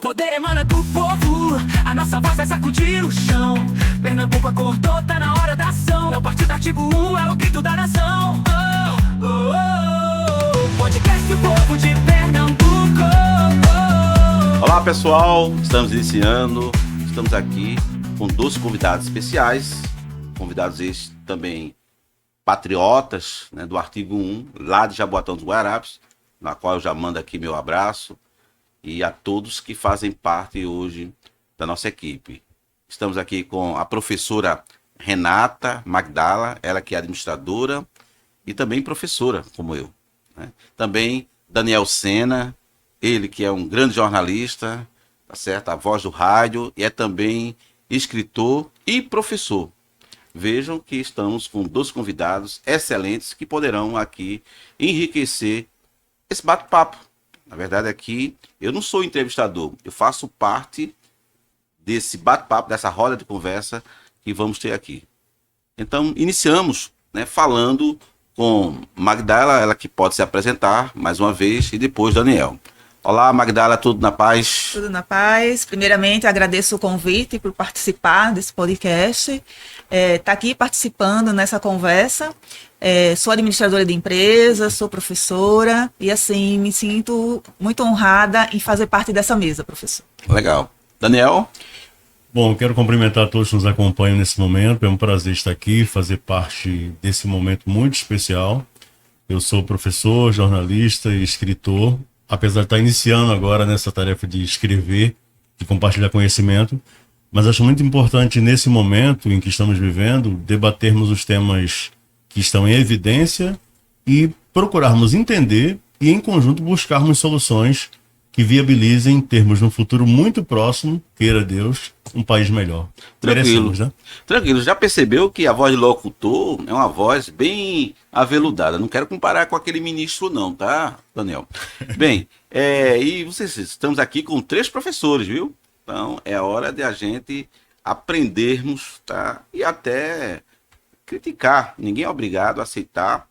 poder emana do povo, a nossa voz vai sacudir o chão. Pernambuco acordou, tá na hora da ação. É o Partido Ativo 1, é o grito da nação. Oh, oh, oh. Podcast do povo de Pernambuco. Olá pessoal, estamos iniciando. Estamos aqui com 2 convidados especiais. Convidados estes também patriotas, né, do Artigo 1, lá de Jaboatão dos Guararapes, na qual eu já mando aqui meu abraço. E a todos que fazem parte hoje da nossa equipe. Estamos aqui com a professora Renata Magdala, ela que é administradora e também professora, como eu, né? Também Daniel Sena, ele que é um grande jornalista, tá certo? A voz do rádio, e é também escritor e professor. Vejam que estamos com 2 convidados excelentes que poderão aqui enriquecer esse bate-papo. Na verdade, aqui eu não sou entrevistador, eu faço parte desse bate-papo, dessa roda de conversa que vamos ter aqui. Então, iniciamos, né, falando com Magdala, ela que pode se apresentar mais uma vez, e depois Daniel. Olá, Magdala, tudo na paz? Tudo na paz. Primeiramente, agradeço o convite por participar desse podcast. Tá aqui participando nessa conversa. Sou administradora de empresa, sou professora e, assim, me sinto muito honrada em fazer parte dessa mesa, professor. Legal. Daniel? Bom, quero cumprimentar a todos que nos acompanham nesse momento. É um prazer estar aqui, fazer parte desse momento muito especial. Eu sou professor, jornalista e escritor. Apesar de estar iniciando agora nessa tarefa de escrever, de compartilhar conhecimento, mas acho muito importante nesse momento em que estamos vivendo, debatermos os temas que estão em evidência e procurarmos entender e em conjunto buscarmos soluções que viabilizem termos no futuro muito próximo, queira Deus, um país melhor. Tranquilo, Merecemos, né? Tranquilo. Já percebeu que a voz de locutor é uma voz bem aveludada? Não quero comparar com aquele ministro não, tá, Daniel? Bem, e vocês, estamos aqui com 3 professores, viu? Então é hora de a gente aprendermos, tá? E até criticar. Ninguém é obrigado a aceitar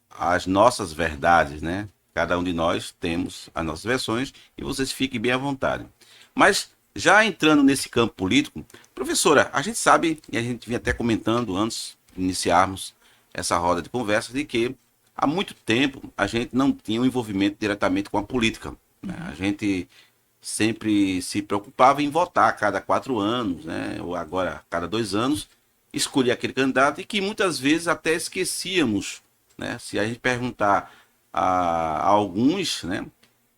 as nossas verdades, né? Cada um de nós temos as nossas versões e vocês fiquem bem à vontade. Mas já entrando nesse campo político, professora, a gente sabe, e a gente vinha até comentando antes de iniciarmos essa roda de conversa, de que há muito tempo a gente não tinha um envolvimento diretamente com a política, né? A gente sempre se preocupava em votar a cada 4 anos, né? Ou agora a cada 2 anos, escolher aquele candidato, e que muitas vezes até esquecíamos, né? Se a gente perguntar a alguns, né,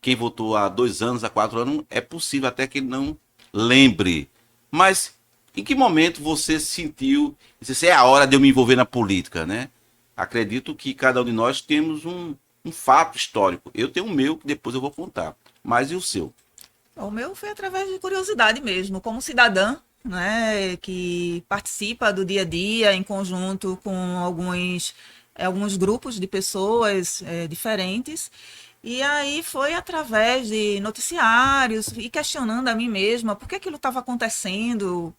quem votou há 2 anos, há 4 anos, é possível até que ele não lembre. Mas em que momento você sentiu, disse, é a hora de eu me envolver na política, né? Acredito que cada um de nós temos um fato histórico. Eu tenho o meu, que depois eu vou contar. Mas e o seu? O meu foi através de curiosidade mesmo, como cidadã, né, que participa do dia a dia em conjunto com alguns grupos de pessoas diferentes. E aí foi através de noticiários e questionando a mim mesma por que aquilo estava acontecendo,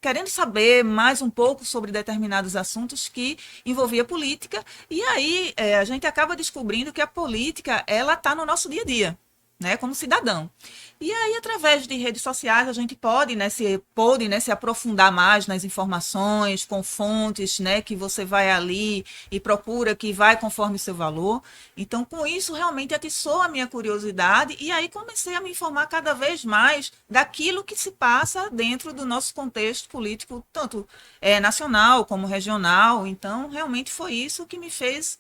querendo saber mais um pouco sobre determinados assuntos que envolvia política. E aí a gente acaba descobrindo que a política ela está no nosso dia a dia, né, como cidadão. E aí, através de redes sociais, a gente pôde se aprofundar mais nas informações, com fontes, né, que você vai ali e procura, que vai conforme o seu valor. Então, com isso, realmente atiçou a minha curiosidade e aí comecei a me informar cada vez mais daquilo que se passa dentro do nosso contexto político, tanto nacional como regional. Então, realmente foi isso que me fez,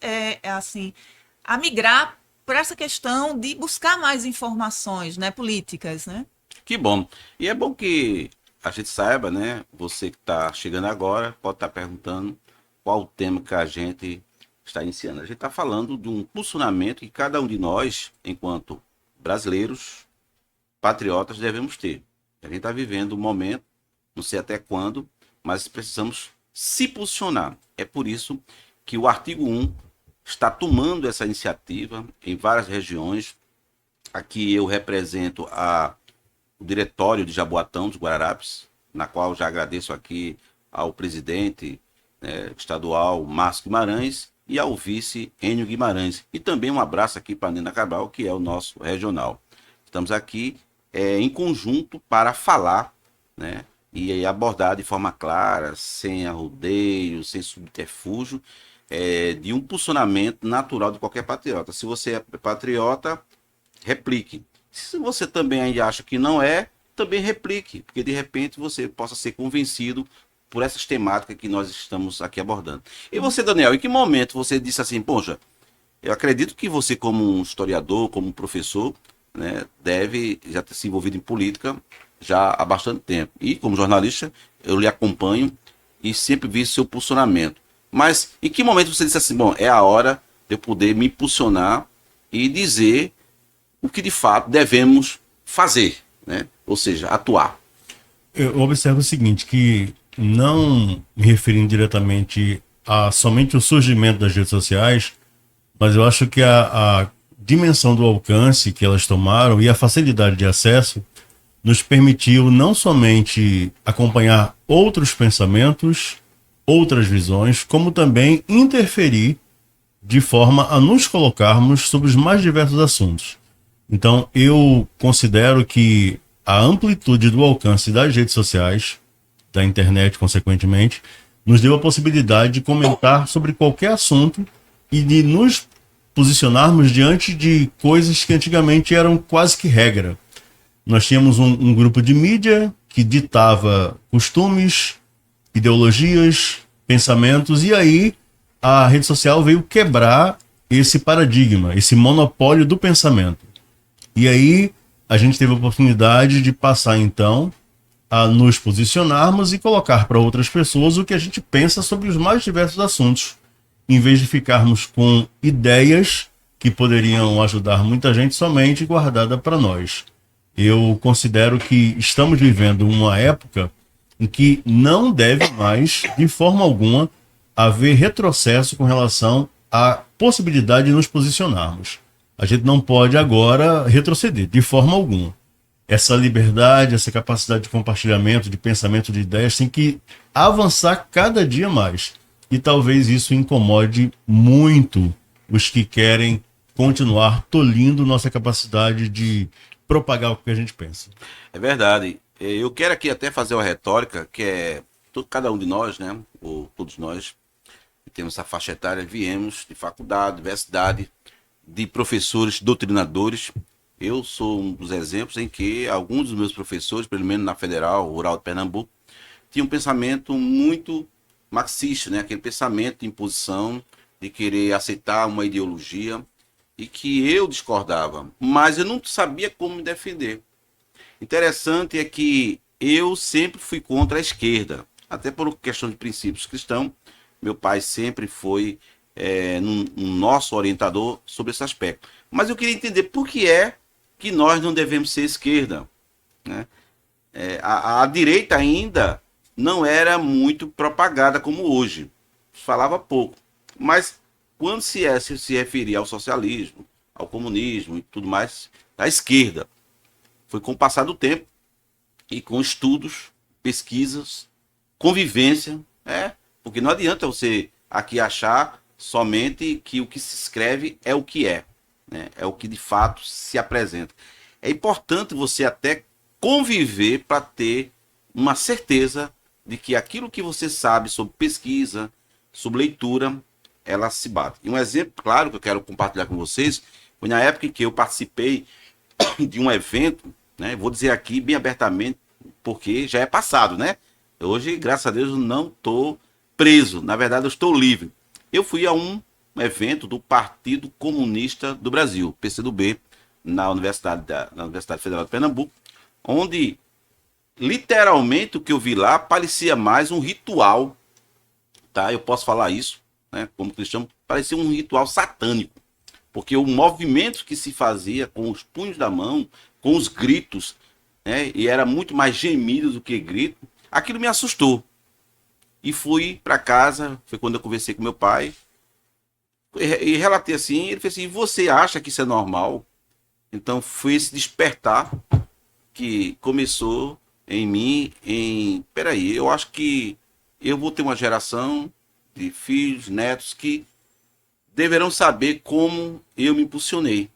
a migrar por essa questão de buscar mais informações, né, políticas, né? Que bom. E é bom que a gente saiba, né? Você que está chegando agora pode estar perguntando qual o tema que a gente está iniciando. A gente está falando de um posicionamento que cada um de nós, enquanto brasileiros, patriotas, devemos ter. A gente está vivendo um momento, não sei até quando, mas precisamos se posicionar. É por isso que o Artigo 1 está tomando essa iniciativa em várias regiões. Aqui eu represento o diretório de Jaboatão dos Guararapes, na qual já agradeço aqui ao presidente estadual Márcio Guimarães e ao vice Enio Guimarães. E também um abraço aqui para a Nina Cabral, que é o nosso regional. Estamos aqui em conjunto para falar, né? E aí abordar de forma clara, sem arrodeio, sem subterfúgio, de um posicionamento natural de qualquer patriota. Se você é patriota, replique. Se você também ainda acha que não é, também replique, porque de repente você possa ser convencido por essas temáticas que nós estamos aqui abordando. E você, Daniel, em que momento você disse assim, poxa, eu acredito que você, como um historiador, como um professor, né, deve já ter se envolvido em política já há bastante tempo. E como jornalista, eu lhe acompanho e sempre vi seu posicionamento. Mas em que momento você disse assim, bom, é a hora de eu poder me posicionar e dizer o que de fato devemos fazer, né? Ou seja, atuar. Eu observo o seguinte, que não me referindo diretamente a somente o surgimento das redes sociais, mas eu acho que a dimensão do alcance que elas tomaram e a facilidade de acesso nos permitiu não somente acompanhar outros pensamentos, outras visões, como também interferir de forma a nos colocarmos sobre os mais diversos assuntos. Então, eu considero que a amplitude do alcance das redes sociais, da internet, consequentemente, nos deu a possibilidade de comentar sobre qualquer assunto e de nos posicionarmos diante de coisas que antigamente eram quase que regra. Nós tínhamos um grupo de mídia que ditava costumes, ideologias, pensamentos, e aí a rede social veio quebrar esse paradigma, esse monopólio do pensamento. E aí a gente teve a oportunidade de passar, então, a nos posicionarmos e colocar para outras pessoas o que a gente pensa sobre os mais diversos assuntos, em vez de ficarmos com ideias que poderiam ajudar muita gente somente guardada para nós. Eu considero que estamos vivendo uma época em que não deve mais, de forma alguma, haver retrocesso com relação à possibilidade de nos posicionarmos. A gente não pode agora retroceder, de forma alguma. Essa liberdade, essa capacidade de compartilhamento, de pensamento, de ideias, tem que avançar cada dia mais. E talvez isso incomode muito os que querem continuar tolhindo nossa capacidade de propagar o que a gente pensa. É verdade. Eu quero aqui até fazer uma retórica, que é cada um de nós, né, ou todos nós, que temos essa faixa etária, viemos de faculdade, universidade, de professores, doutrinadores. Eu sou um dos exemplos em que alguns dos meus professores, pelo menos na Federal Rural de Pernambuco, tinham um pensamento muito marxista, né? Aquele pensamento de imposição, de querer aceitar uma ideologia, e que eu discordava, mas eu não sabia como me defender. Interessante é que eu sempre fui contra a esquerda, até por questão de princípios cristãos. Meu pai sempre foi um nosso orientador sobre esse aspecto. Mas eu queria entender por que é que nós não devemos ser esquerda, né? A direita ainda não era muito propagada como hoje. Falava pouco. Mas quando se referia ao socialismo, ao comunismo e tudo mais, a esquerda foi com o passar do tempo e com estudos, pesquisas, convivência, porque não adianta você aqui achar somente que o que se escreve é o que é, né? É o que de fato se apresenta. É importante você até conviver para ter uma certeza de que aquilo que você sabe sobre pesquisa, sobre leitura, ela se bate. E um exemplo claro que eu quero compartilhar com vocês foi na época em que eu participei de um evento, né? Vou dizer aqui bem abertamente, porque já é passado, né? Hoje, graças a Deus, eu não estou preso. Na verdade, eu estou livre. Eu fui a um evento do Partido Comunista do Brasil, PCdoB, na Universidade Federal de Pernambuco, onde literalmente o que eu vi lá parecia mais um ritual, tá? Eu posso falar isso, né? Como cristão, parecia um ritual satânico, porque o movimento que se fazia com os punhos da mão, com os gritos, né? E era muito mais gemido do que grito, aquilo me assustou. E fui para casa, foi quando eu conversei com meu pai, e relatei assim, ele fez assim, você acha que isso é normal? Então foi esse despertar que começou em mim, peraí, eu acho que eu vou ter uma geração de filhos, netos, que deverão saber como eu me impulsionei,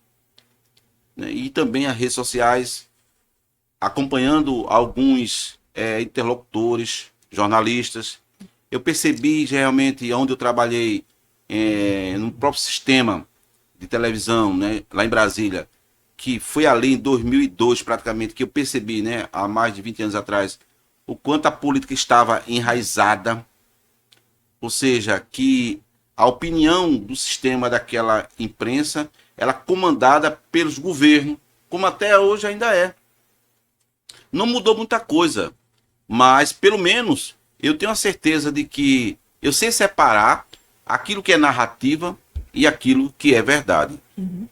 né? E também as redes sociais acompanhando alguns interlocutores, jornalistas, eu percebi realmente onde eu trabalhei no próprio sistema de televisão, né, lá em Brasília, que foi ali em 2002 praticamente, que eu percebi, né, há mais de 20 anos atrás, o quanto a política estava enraizada, ou seja, que a opinião do sistema daquela imprensa, ela comandada pelos governos, como até hoje ainda é. Não mudou muita coisa, mas pelo menos eu tenho a certeza de que eu sei separar aquilo que é narrativa e aquilo que é verdade.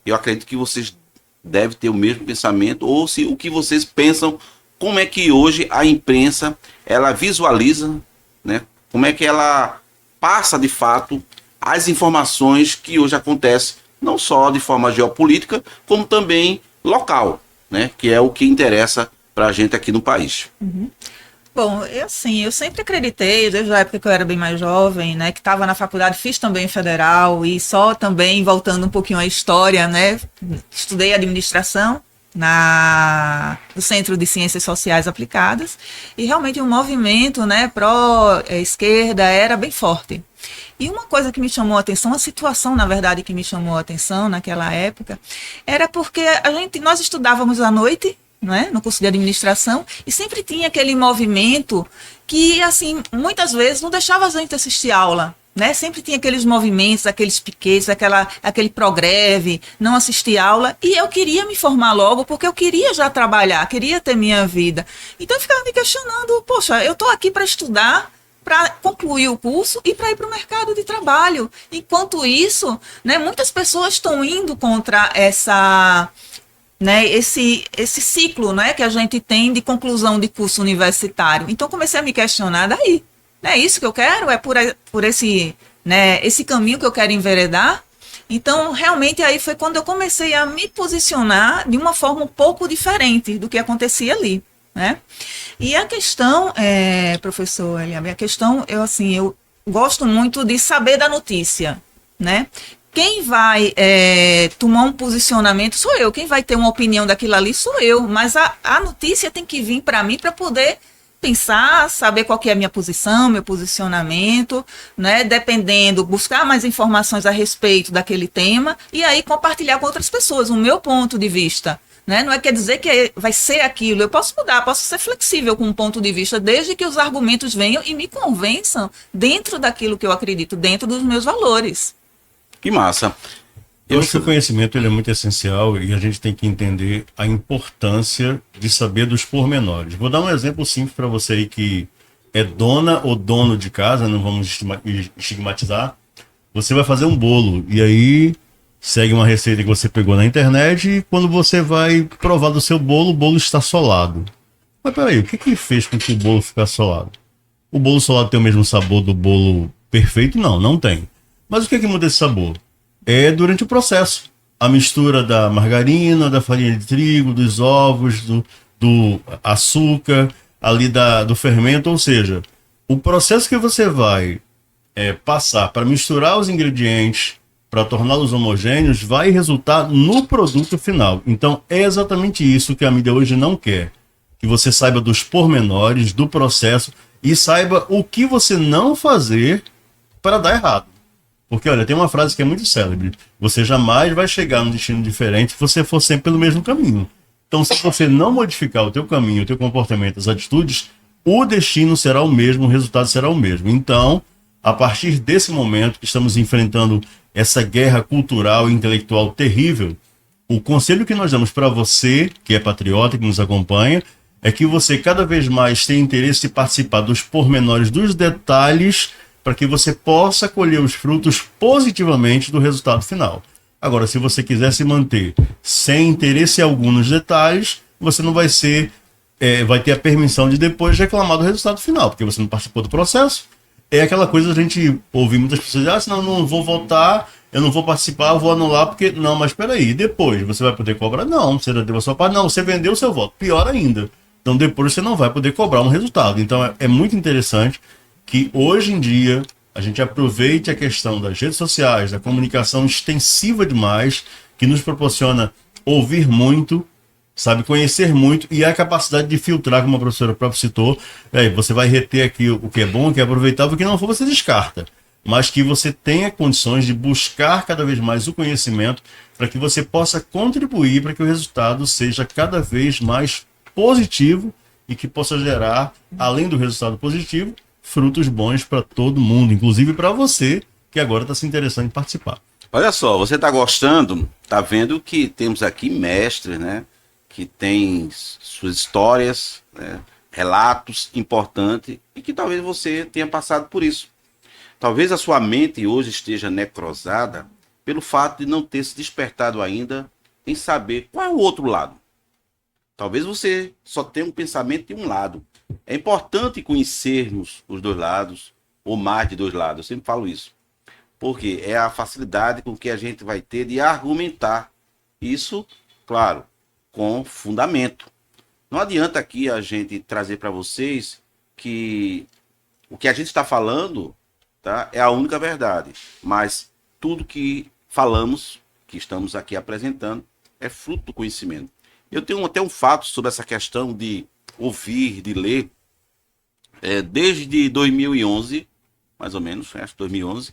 Eu acredito que vocês devem ter o mesmo pensamento, ou se o que vocês pensam, como é que hoje a imprensa ela visualiza, né? Como é que ela passa de fato as informações que hoje acontecem, não só de forma geopolítica, como também local, né? Que é o que interessa para a gente aqui no país. Bom, eu sempre acreditei, desde a época que eu era bem mais jovem, né, que estava na faculdade, fiz também federal, e só também, voltando um pouquinho à história, né, estudei administração no Centro de Ciências Sociais Aplicadas, e realmente o movimento, né, pró-esquerda era bem forte. E uma coisa que me chamou a atenção, a situação, na verdade, que me chamou a atenção naquela época, era porque nós estudávamos à noite, né, no curso de administração, e sempre tinha aquele movimento que, assim, muitas vezes não deixava a gente assistir aula, né? Sempre tinha aqueles movimentos, aqueles piquetes, aquele progreve, não assistir aula, e eu queria me formar logo, porque eu queria já trabalhar, queria ter minha vida. Então eu ficava me questionando, poxa, eu estou aqui para estudar, para concluir o curso e para ir para o mercado de trabalho. Enquanto isso, né, muitas pessoas estão indo contra né, esse ciclo, né, que a gente tem de conclusão de curso universitário. Então comecei a me questionar, daí, é isso que eu quero? É por esse, né, esse caminho que eu quero enveredar? Então, realmente, aí foi quando eu comecei a me posicionar de uma forma um pouco diferente do que acontecia ali, né? E a questão, professor Eliabe, a questão, eu gosto muito de saber da notícia, né? Quem vai tomar um posicionamento sou eu, quem vai ter uma opinião daquilo ali sou eu, mas a notícia tem que vir para mim para poder pensar, saber qual que é a minha posição, meu posicionamento, né? Dependendo, buscar mais informações a respeito daquele tema e aí compartilhar com outras pessoas o meu ponto de vista. Né? Não quer dizer que vai ser aquilo, eu posso mudar, posso ser flexível com um ponto de vista, desde que os argumentos venham e me convençam dentro daquilo que eu acredito, dentro dos meus valores. Que massa. Eu acho que o conhecimento ele é muito essencial e a gente tem que entender a importância de saber dos pormenores. Vou dar um exemplo simples para você aí que é dona ou dono de casa, não vamos estigmatizar. Você vai fazer um bolo e aí segue uma receita que você pegou na internet e quando você vai provar do seu bolo, o bolo está solado. Mas peraí, o que fez com que o bolo ficasse solado? O bolo solado tem o mesmo sabor do bolo perfeito? Não, não tem. Mas o que muda esse sabor? É durante o processo. A mistura da margarina, da farinha de trigo, dos ovos, do açúcar, ali do fermento. Ou seja, o processo que você vai passar para misturar os ingredientes, para torná-los homogêneos, vai resultar no produto final. Então, é exatamente isso que a mídia hoje não quer. Que você saiba dos pormenores, do processo, e saiba o que você não fazer para dar errado. Porque, olha, tem uma frase que é muito célebre. Você jamais vai chegar num destino diferente se você for sempre pelo mesmo caminho. Então, se você não modificar o teu caminho, o teu comportamento, as atitudes, o destino será o mesmo, o resultado será o mesmo. Então, a partir desse momento que estamos enfrentando essa guerra cultural e intelectual terrível, o conselho que nós damos para você, que é patriota, que nos acompanha, é que você cada vez mais tenha interesse em participar dos pormenores, dos detalhes, para que você possa colher os frutos positivamente do resultado final. Agora, se você quiser se manter sem interesse algum nos detalhes, você não vai vai ter a permissão de depois reclamar do resultado final, porque você não participou do processo. É aquela coisa, a gente ouve muitas pessoas, senão eu não vou votar, eu não vou participar, eu vou anular, porque... Não, mas peraí, depois você vai poder cobrar? Não, você já deu a sua parte, não, você vendeu o seu voto, pior ainda. Então depois você não vai poder cobrar um resultado. Então é muito interessante que hoje em dia a gente aproveite a questão das redes sociais, da comunicação extensiva demais, que nos proporciona ouvir muito, sabe? Conhecer muito e a capacidade de filtrar, como a professora própria citou. Você vai reter aqui o que é bom, o que é aproveitável, o que não for, você descarta. Mas que você tenha condições de buscar cada vez mais o conhecimento para que você possa contribuir para que o resultado seja cada vez mais positivo e que possa gerar, além do resultado positivo, frutos bons para todo mundo, inclusive para você que agora está se interessando em participar. Olha só, você está gostando, está vendo que temos aqui mestres, né? Que tem suas histórias, né, relatos importantes e que talvez você tenha passado por isso. Talvez a sua mente hoje esteja necrosada pelo fato de não ter se despertado ainda em saber qual é o outro lado. Talvez você só tenha um pensamento de um lado. É importante conhecermos os dois lados, ou mais de dois lados. Eu sempre falo isso. Porque é a facilidade com que a gente vai ter de argumentar. Isso, claro, com fundamento. Não adianta aqui a gente trazer para vocês que o que a gente está falando, tá, é a única verdade. Mas tudo que falamos, que estamos aqui apresentando, é fruto do conhecimento. Eu tenho até um fato sobre essa questão de ouvir, de ler. Desde 2011, mais ou menos, acho que 2011,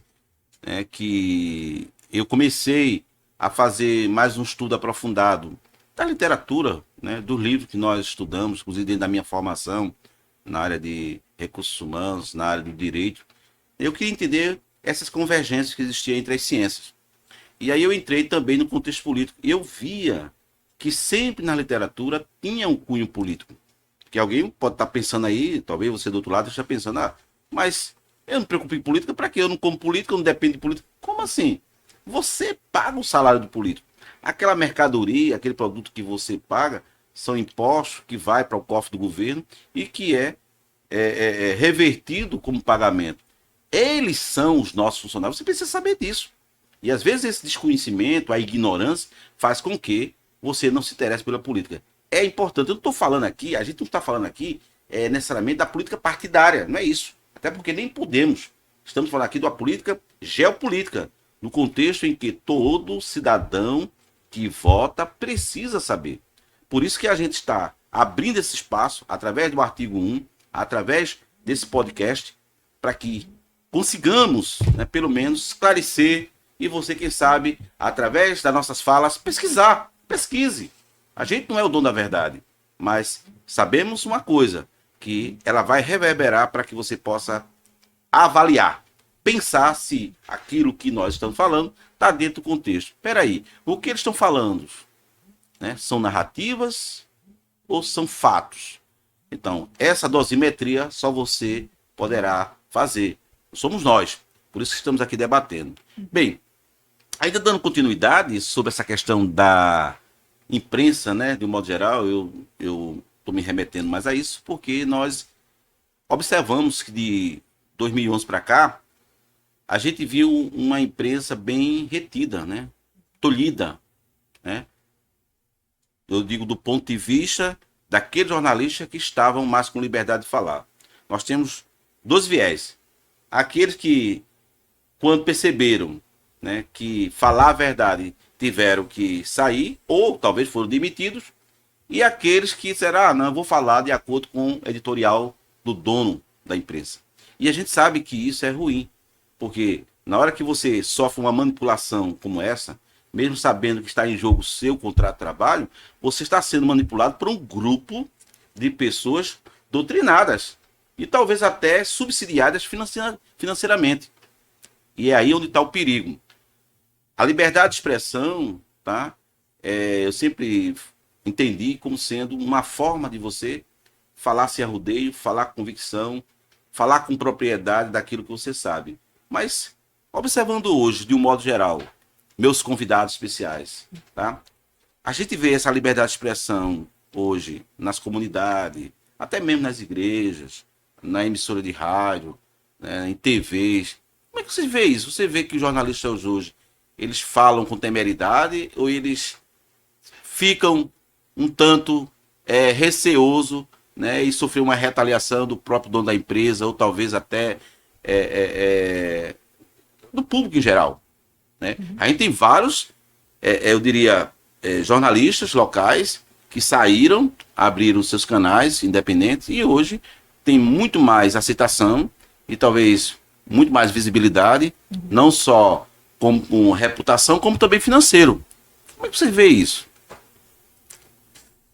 que eu comecei a fazer mais um estudo aprofundado da literatura, né, dos livros que nós estudamos, inclusive dentro da minha formação na área de recursos humanos, na área do direito. Eu queria entender essas convergências que existiam entre as ciências. E aí eu entrei também no contexto político. E eu via que sempre na literatura tinha um cunho político. Que alguém pode estar pensando aí, talvez você do outro lado esteja pensando, mas eu não me preocupo em política, para quê? Eu não como política, eu não dependo de política. Como assim? Você paga o salário do político. Aquela mercadoria, aquele produto que você paga, são impostos que vai para o cofre do governo e que é revertido como pagamento. Eles são os nossos funcionários. Você precisa saber disso. E às vezes esse desconhecimento, a ignorância, faz com que você não se interesse pela política. É importante. Eu não estou falando aqui, a gente não está falando aqui necessariamente da política partidária. Não é isso. Até porque nem podemos. Estamos falando aqui da política geopolítica, no contexto em que todo cidadão que vota precisa saber. Por isso que a gente está abrindo esse espaço, através do artigo 1, através desse podcast, para que consigamos, né, pelo menos, esclarecer e você, quem sabe, através das nossas falas, pesquisar. Pesquise. A gente não é o dono da verdade, mas sabemos uma coisa, que ela vai reverberar para que você possa avaliar, pensar se aquilo que nós estamos falando está dentro do contexto. Espera aí, o que eles estão falando, né, são narrativas ou são fatos? Então, essa dosimetria só você poderá fazer. Somos nós, por isso que estamos aqui debatendo. Bem, ainda dando continuidade sobre essa questão da imprensa, né, de um modo geral, eu estou me remetendo mais a isso, porque nós observamos que de 2011 para cá, a gente viu uma imprensa bem retida, né, tolhida, né? Eu digo do ponto de vista daqueles jornalistas que estavam mais com liberdade de falar. Nós temos dois viés. Aqueles que, quando perceberam, né, que falar a verdade tiveram que sair, ou talvez foram demitidos, e aqueles que disseram, não, eu vou falar de acordo com o editorial do dono da imprensa. E a gente sabe que isso é ruim, porque na hora que você sofre uma manipulação como essa, mesmo sabendo que está em jogo o seu contrato de trabalho, você está sendo manipulado por um grupo de pessoas doutrinadas e talvez até subsidiadas financeiramente. E é aí onde está o perigo. A liberdade de expressão, tá? Eu sempre entendi como sendo uma forma de você falar sem arrodeio, falar com convicção, falar com propriedade daquilo que você sabe. Mas, observando hoje, de um modo geral, meus convidados especiais, tá? A gente vê essa liberdade de expressão hoje nas comunidades, até mesmo nas igrejas, na emissora de rádio, né, em TVs. Como é que você vê isso? Você vê que os jornalistas hoje, eles falam com temeridade ou eles ficam um tanto receoso, né, e sofrer uma retaliação do próprio dono da empresa ou talvez até do público em geral, né? A gente tem vários, eu diria, jornalistas locais que saíram, abriram seus canais independentes e hoje tem muito mais aceitação e talvez muito mais visibilidade, não só com reputação, como também financeiro. Como é que você vê isso?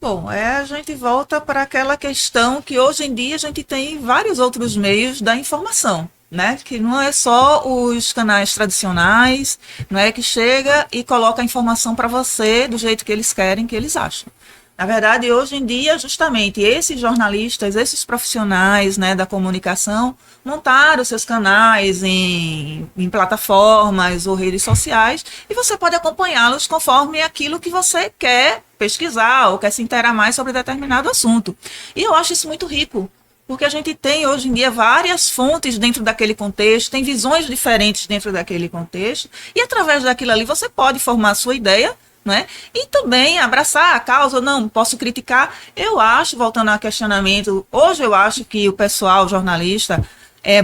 Bom, a gente volta para aquela questão que hoje em dia a gente tem vários outros meios da informação, né? Que não é só os canais tradicionais, não é que chega e coloca a informação para você do jeito que eles querem, que eles acham. Na verdade, hoje em dia, justamente, esses jornalistas, esses profissionais, né, da comunicação, montaram seus canais em plataformas ou redes sociais e você pode acompanhá-los conforme aquilo que você quer pesquisar ou quer se inteirar mais sobre determinado assunto. E eu acho isso muito rico, porque a gente tem hoje em dia várias fontes dentro daquele contexto, tem visões diferentes dentro daquele contexto, e através daquilo ali você pode formar a sua ideia, né? E também abraçar a causa, não posso criticar. Eu acho, voltando ao questionamento, hoje eu acho que o pessoal jornalista,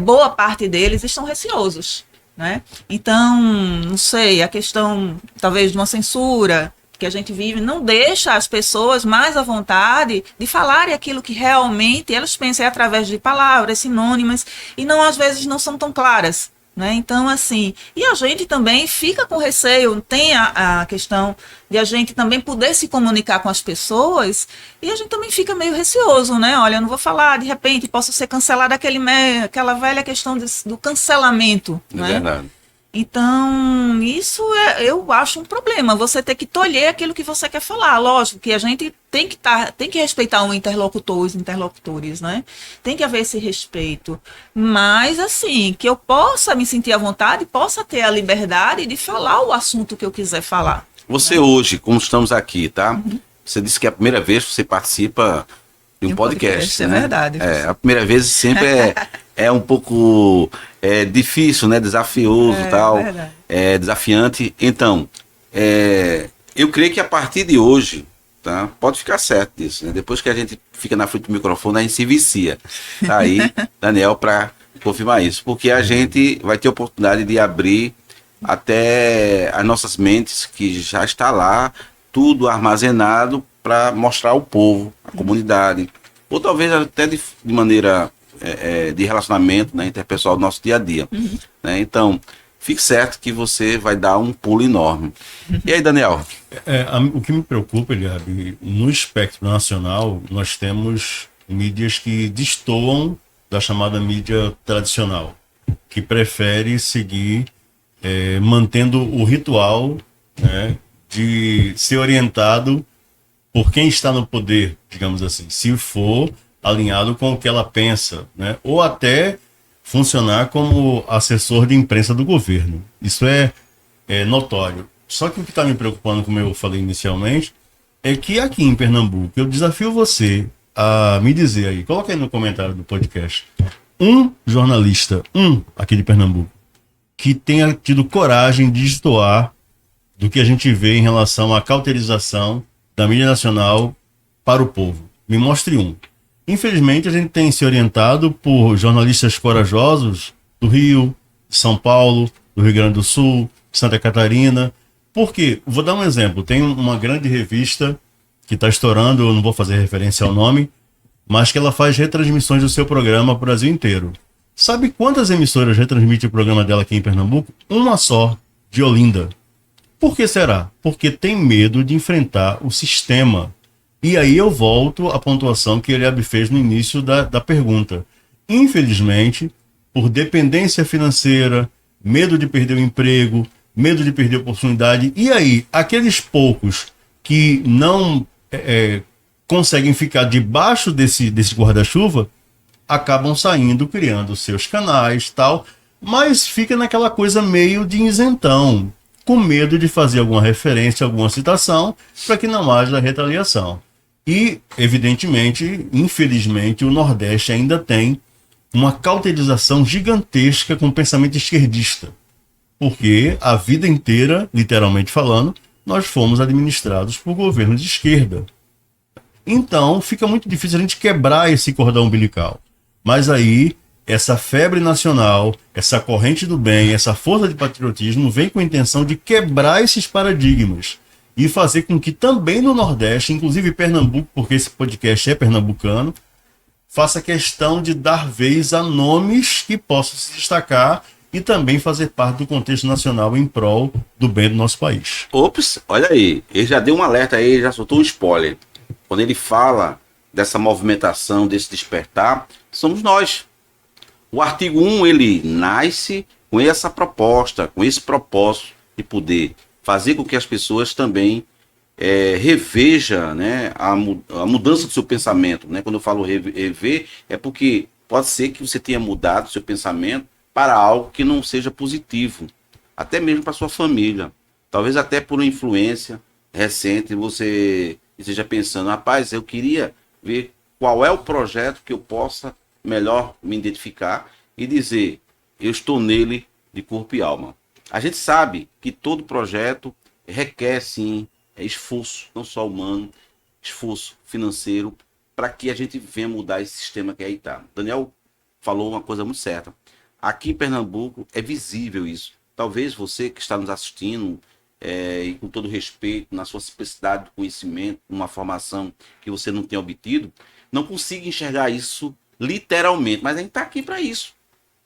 boa parte deles estão receosos, né? Então, não sei, a questão talvez de uma censura que a gente vive não deixa as pessoas mais à vontade de falarem aquilo que realmente elas pensam através de palavras sinônimas e não, às vezes, não são tão claras. Né? Então, assim, e a gente também fica com receio, tem a questão de a gente também poder se comunicar com as pessoas e a gente também fica meio receoso, né? Olha, eu não vou falar, de repente posso ser cancelado, aquela velha questão do cancelamento, É né? verdade. Então, isso eu acho um problema, você ter que tolher aquilo que você quer falar. Lógico que a gente tem que respeitar os interlocutores, né? Tem que haver esse respeito. Mas, assim, que eu possa me sentir à vontade, possa ter a liberdade de falar o assunto que eu quiser falar. Você hoje, como estamos aqui, tá? Você disse que é a primeira vez que você participa de um podcast, É né? verdade. A primeira vez sempre é um pouco difícil, né? Desafioso e tal. Verdade. Desafiante. Então, eu creio que a partir de hoje, tá? Pode ficar certo disso, né? Depois que a gente fica na frente do microfone, a gente se vicia. Tá aí, Daniel, para confirmar isso. Porque a gente vai ter oportunidade de abrir até as nossas mentes, que já está lá, tudo armazenado para mostrar ao povo, à comunidade, ou talvez até de maneira de relacionamento, né, interpessoal do nosso dia a dia. Né? Então, fique certo que você vai dar um pulo enorme. E aí, Daniel? O que me preocupa, Eliabe, no espectro nacional, nós temos mídias que destoam da chamada mídia tradicional, que prefere seguir mantendo o ritual, né, de ser orientado por quem está no poder, digamos assim, se for alinhado com o que ela pensa, né, ou até funcionar como assessor de imprensa do governo. Isso é notório. Só que o que está me preocupando, como eu falei inicialmente, é que aqui em Pernambuco, eu desafio você a me dizer aí, coloca aí no comentário do podcast, um jornalista, aqui de Pernambuco, que tenha tido coragem de destoar do que a gente vê em relação à cauterização da mídia nacional para o povo. Me mostre um. Infelizmente, a gente tem se orientado por jornalistas corajosos do Rio, de São Paulo, do Rio Grande do Sul, Santa Catarina. Por quê? Vou dar um exemplo. Tem uma grande revista que está estourando, eu não vou fazer referência ao nome, mas que ela faz retransmissões do seu programa para o Brasil inteiro. Sabe quantas emissoras retransmitem o programa dela aqui em Pernambuco? Uma só, de Olinda. Por que será? Porque tem medo de enfrentar o sistema. E aí eu volto à pontuação que ele fez no início da pergunta. Infelizmente, por dependência financeira, medo de perder o emprego, medo de perder a oportunidade, e aí aqueles poucos que não conseguem ficar debaixo desse guarda-chuva, acabam saindo, criando seus canais, tal, mas fica naquela coisa meio de isentão, com medo de fazer alguma referência, alguma citação, para que não haja retaliação. E, evidentemente, infelizmente, o Nordeste ainda tem uma cauterização gigantesca com o pensamento esquerdista, porque a vida inteira, literalmente falando, nós fomos administrados por governos de esquerda. Então, fica muito difícil a gente quebrar esse cordão umbilical. Mas aí, essa febre nacional, essa corrente do bem, essa força de patriotismo vem com a intenção de quebrar esses paradigmas. e fazer com que também no Nordeste, inclusive Pernambuco, porque esse podcast é pernambucano, faça questão de dar vez a nomes que possam se destacar e também fazer parte do contexto nacional em prol do bem do nosso país. Ops, olha aí, ele já deu um alerta aí, já soltou um spoiler. Quando ele fala dessa movimentação, desse despertar, somos nós. O artigo 1, ele nasce com essa proposta, com esse propósito de poder fazer com que as pessoas também reveja, né, a mudança do seu pensamento. Né? Quando eu falo rever, é porque pode ser que você tenha mudado o seu pensamento para algo que não seja positivo, até mesmo para sua família. Talvez até por uma influência recente você esteja pensando, rapaz, eu queria ver qual é o projeto que eu possa melhor me identificar e dizer, eu estou nele de corpo e alma. A gente sabe que todo projeto requer, sim, esforço, não só humano, esforço financeiro, para que a gente venha mudar esse sistema que aí está. Daniel falou uma coisa muito certa. Aqui em Pernambuco é visível isso. Talvez você que está nos assistindo, e com todo respeito, na sua simplicidade de conhecimento, uma formação que você não tenha obtido, não consiga enxergar isso literalmente. Mas a gente está aqui para isso,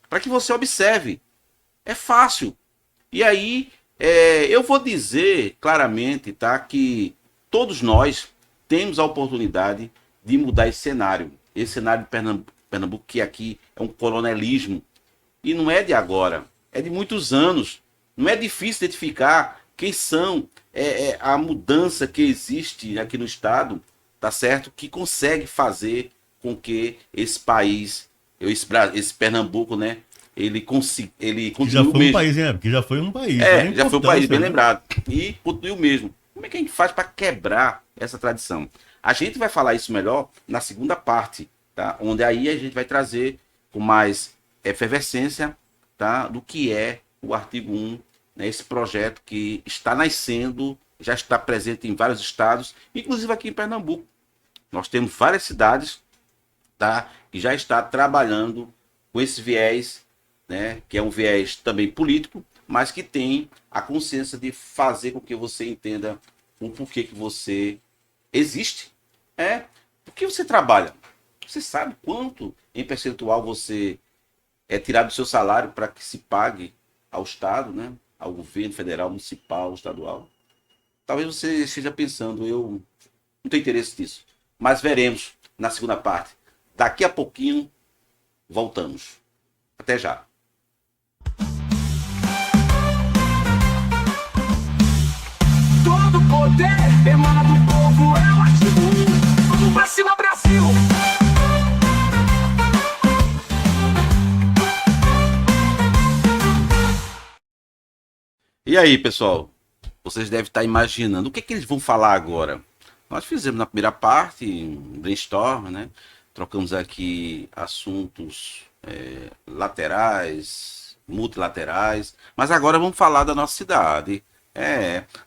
para que você observe. É fácil. E aí, eu vou dizer claramente, tá, que todos nós temos a oportunidade de mudar esse cenário. Esse cenário de Pernambuco, que aqui é um coronelismo. E não é de agora, é de muitos anos. Não é difícil identificar quem são a mudança que existe aqui no estado, tá certo? Que consegue fazer com que esse país, esse Pernambuco, né? Ele continue já foi mesmo. Um país, né? Porque já foi um país. Já foi um país, bem né? lembrado. E continue o mesmo. Como é que a gente faz para quebrar essa tradição? A gente vai falar isso melhor na segunda parte, tá? Onde aí a gente vai trazer com mais efervescência, tá? Do que é o artigo 1, né? Esse projeto que está nascendo, já está presente em vários estados, inclusive aqui em Pernambuco. Nós temos várias cidades, tá? Que já está trabalhando com esse viés, né? Que é um viés também político, mas que tem a consciência de fazer com que você entenda o porquê que você existe. Porque você trabalha. Você sabe quanto em percentual você é tirado do seu salário para que se pague ao Estado, né? Ao governo federal, municipal, estadual. Talvez você esteja pensando, eu não tenho interesse nisso. Mas veremos na segunda parte. Daqui a pouquinho, voltamos. Até já. Todo poder emana do povo, é o artigo 1. Vamos pra cima, Brasil! E aí, pessoal? Vocês devem estar imaginando o que eles vão falar agora. Nós fizemos na primeira parte um brainstorm, né? Trocamos aqui assuntos laterais, multilaterais, mas agora vamos falar da nossa cidade.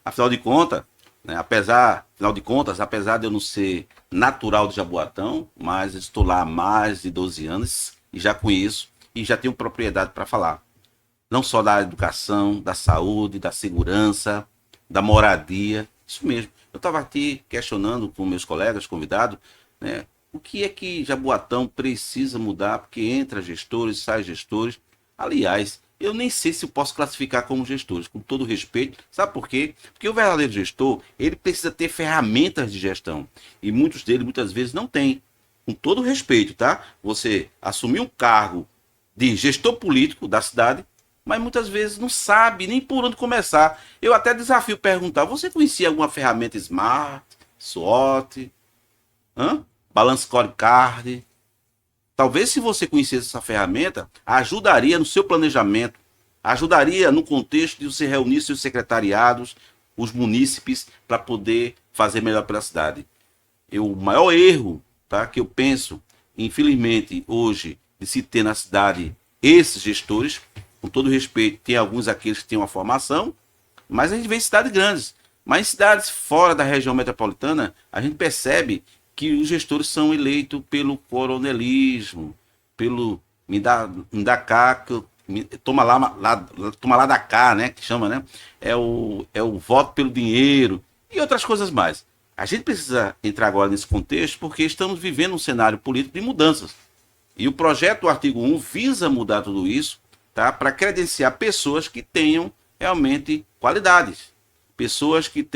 Afinal de contas, né, apesar de eu não ser natural de Jaboatão, mas estou lá há mais de 12 anos e já conheço e já tenho propriedade para falar. Não só da educação, da saúde, da segurança, da moradia, isso mesmo. Eu estava aqui questionando com meus colegas convidados, né, o que é que Jaboatão precisa mudar, porque entra gestores, sai gestores. Aliás, eu nem sei se eu posso classificar como gestores, com todo respeito. Sabe por quê? Porque o verdadeiro gestor, ele precisa ter ferramentas de gestão. E muitos deles, muitas vezes, não têm. Com todo respeito, tá? Você assumir um cargo de gestor político da cidade, mas muitas vezes não sabe nem por onde começar. Eu até desafio perguntar, você conhecia alguma ferramenta Smart, SWOT, Balance Scorecard? Talvez se você conhecesse essa ferramenta, ajudaria no seu planejamento, ajudaria no contexto de você reunir seus secretariados, os munícipes, para poder fazer melhor pela cidade. O maior erro, tá, que eu penso, infelizmente, hoje, de se ter na cidade esses gestores, com todo respeito, tem alguns aqueles que têm uma formação, mas a gente vê em cidades grandes. Mas em cidades fora da região metropolitana, a gente percebe que os gestores são eleitos pelo coronelismo, pelo me dá cá, toma lá da cá, né, que chama, né? É o voto pelo dinheiro. e outras coisas mais. A gente precisa entrar agora nesse contexto porque estamos vivendo um cenário político de mudanças. E o projeto do artigo 1 visa mudar tudo isso, tá? Para credenciar pessoas que tenham realmente qualidades. Pessoas que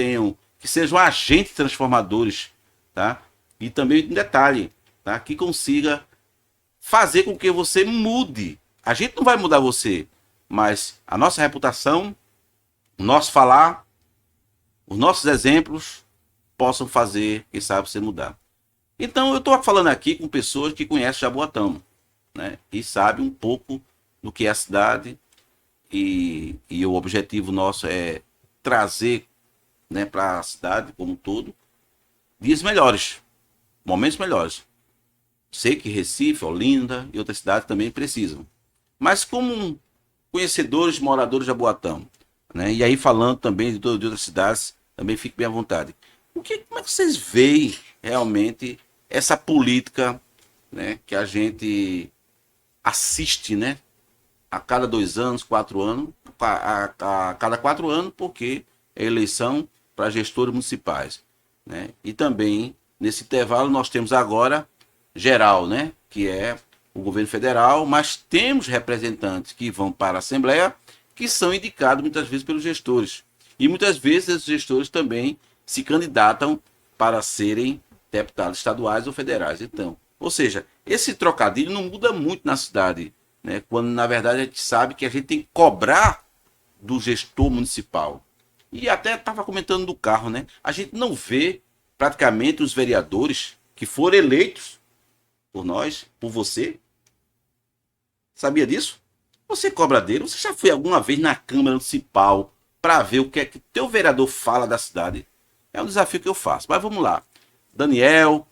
sejam agentes transformadores, tá? E também um detalhe, tá? Que consiga fazer com que você mude. A gente não vai mudar você, mas a nossa reputação, o nosso falar, os nossos exemplos possam fazer, quem sabe, você mudar. Então, eu estou falando aqui com pessoas que conhecem Jaboatão, né? E sabem um pouco do que é a cidade. E o objetivo nosso é trazer, né, para a cidade como um todo dias melhores, momentos melhores. Sei que Recife, Olinda e outras cidades também precisam. Mas como conhecedores, moradores de Jaboatão, né? E aí falando também de outras cidades, também fique bem à vontade. Como é que vocês veem realmente essa política, né, que a gente assiste, né, a cada 2 anos, 4 anos, a cada 4 anos, porque é eleição para gestores municipais, né? E também, nesse intervalo, nós temos agora geral, né, que é o governo federal, mas temos representantes que vão para a Assembleia, que são indicados muitas vezes pelos gestores. E muitas vezes esses gestores também se candidatam para serem deputados estaduais ou federais. Então, ou seja, esse trocadilho não muda muito na cidade, né? Quando na verdade a gente sabe que a gente tem que cobrar do gestor municipal. E até estava comentando do carro, né? A gente não vê praticamente os vereadores que foram eleitos por nós, por você. Sabia disso? Você cobra dele. Você já foi alguma vez na Câmara Municipal para ver o que é que teu vereador fala da cidade? É um desafio que eu faço. Mas vamos lá. Daniel,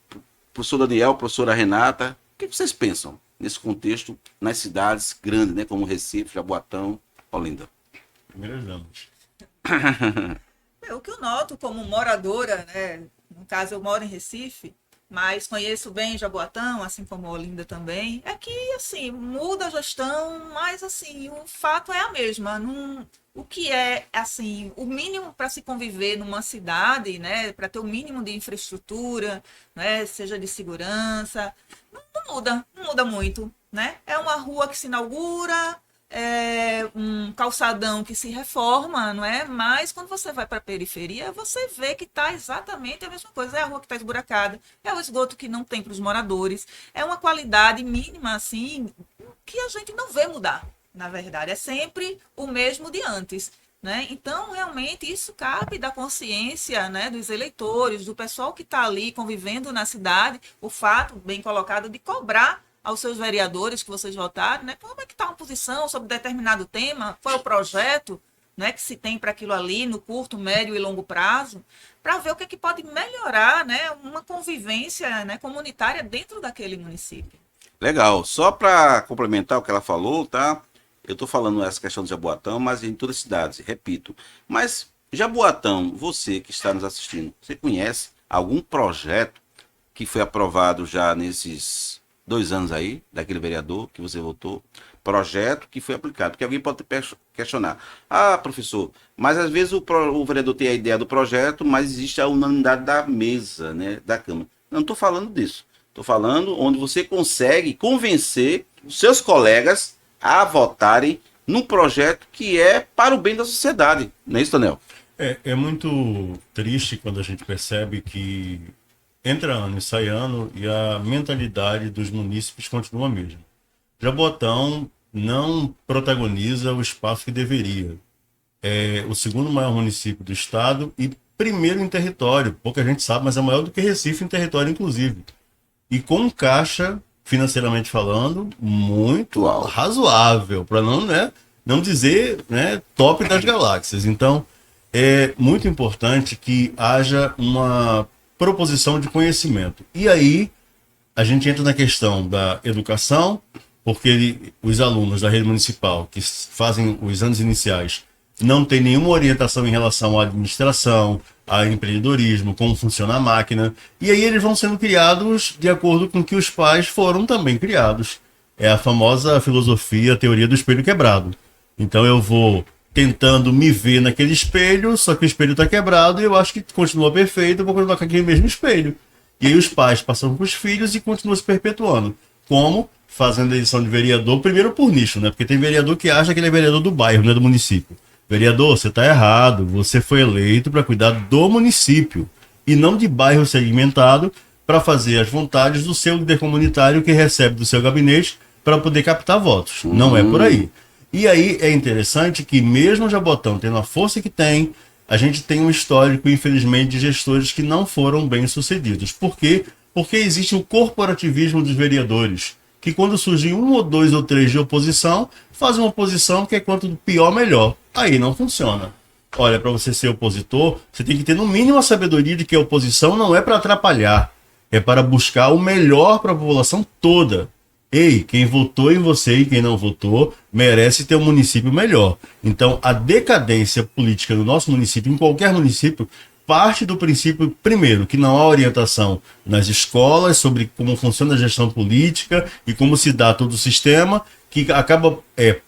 professor Daniel, professora Renata, o que vocês pensam nesse contexto nas cidades grandes, né, como Recife, Jaboatão, Olinda? Primeiras damas. O que eu noto como moradora, né? No caso, eu moro em Recife, mas conheço bem Jaboatão, assim como Olinda também, é que, assim, muda a gestão, mas, assim, o fato é a mesma. O que é, assim, o mínimo para se conviver numa cidade, né, para ter o mínimo de infraestrutura, né, seja de segurança, não muda muito, né? É uma rua que se inaugura, é um calçadão que se reforma, não é? Mas quando você vai para a periferia, você vê que está exatamente a mesma coisa. É a rua que está esburacada, é o esgoto que não tem para os moradores, é uma qualidade mínima, assim, que a gente não vê mudar, na verdade. É sempre o mesmo de antes, né? Então, realmente, isso cabe da consciência, né, dos eleitores, do pessoal que está ali convivendo na cidade, o fato, bem colocado, de cobrar aos seus vereadores que vocês votaram, né? Como é que está a posição sobre determinado tema, qual é o projeto, né, que se tem para aquilo ali no curto, médio e longo prazo, para ver o que é que pode melhorar, né, uma convivência, né, comunitária dentro daquele município. Legal. Só para complementar o que ela falou, tá? Eu estou falando essa questão de Jaboatão, mas em todas as cidades, repito. Mas Jaboatão, você que está nos assistindo, você conhece algum projeto que foi aprovado já nesses 2 anos aí, daquele vereador que você votou, projeto que foi aplicado? Porque alguém pode questionar. Ah, professor, mas às vezes o vereador tem a ideia do projeto, mas existe a unanimidade da mesa, né, da Câmara. Não estou falando disso. Estou falando onde você consegue convencer os seus colegas a votarem num projeto que é para o bem da sociedade. Não é isso, Daniel? É muito triste quando a gente percebe que entra ano e sai ano e a mentalidade dos munícipes continua a mesma. Jaboatão não protagoniza o espaço que deveria. É o segundo maior município do estado e primeiro em território. Pouca gente sabe, mas é maior do que Recife em território, inclusive. E com caixa, financeiramente falando, muito razoável, para não dizer, né, top das galáxias. Então, é muito importante que haja uma proposição de conhecimento. E aí, a gente entra na questão da educação, porque os alunos da rede municipal que fazem os anos iniciais não têm nenhuma orientação em relação à administração, a empreendedorismo, como funciona a máquina, e aí eles vão sendo criados de acordo com que os pais foram também criados. É a famosa filosofia, a teoria do espelho quebrado. Então eu vou tentando me ver naquele espelho, só que o espelho está quebrado e eu acho que continua perfeito, eu vou continuar com aquele mesmo espelho. E aí os pais passam para os filhos e continuam se perpetuando. Como? Fazendo eleição de vereador, primeiro por nicho, né? Porque tem vereador que acha que ele é vereador do bairro, não é do município. Vereador, você está errado, você foi eleito para cuidar do município e não de bairro segmentado para fazer as vontades do seu líder comunitário que recebe do seu gabinete para poder captar votos. Não é por aí. E aí é interessante que mesmo o Jabotão tendo a força que tem, a gente tem um histórico, infelizmente, de gestores que não foram bem sucedidos. Por quê? Porque existe o corporativismo dos vereadores, que quando surge um ou dois ou três de oposição, fazem uma oposição que é quanto pior, melhor. Aí não funciona. Olha, para você ser opositor, você tem que ter no mínimo a sabedoria de que a oposição não é para atrapalhar, é para buscar o melhor para a população toda. Ei, quem votou em você e quem não votou merece ter um município melhor. Então, a decadência política do nosso município, em qualquer município, parte do princípio, primeiro, que não há orientação nas escolas sobre como funciona a gestão política e como se dá todo o sistema, que acaba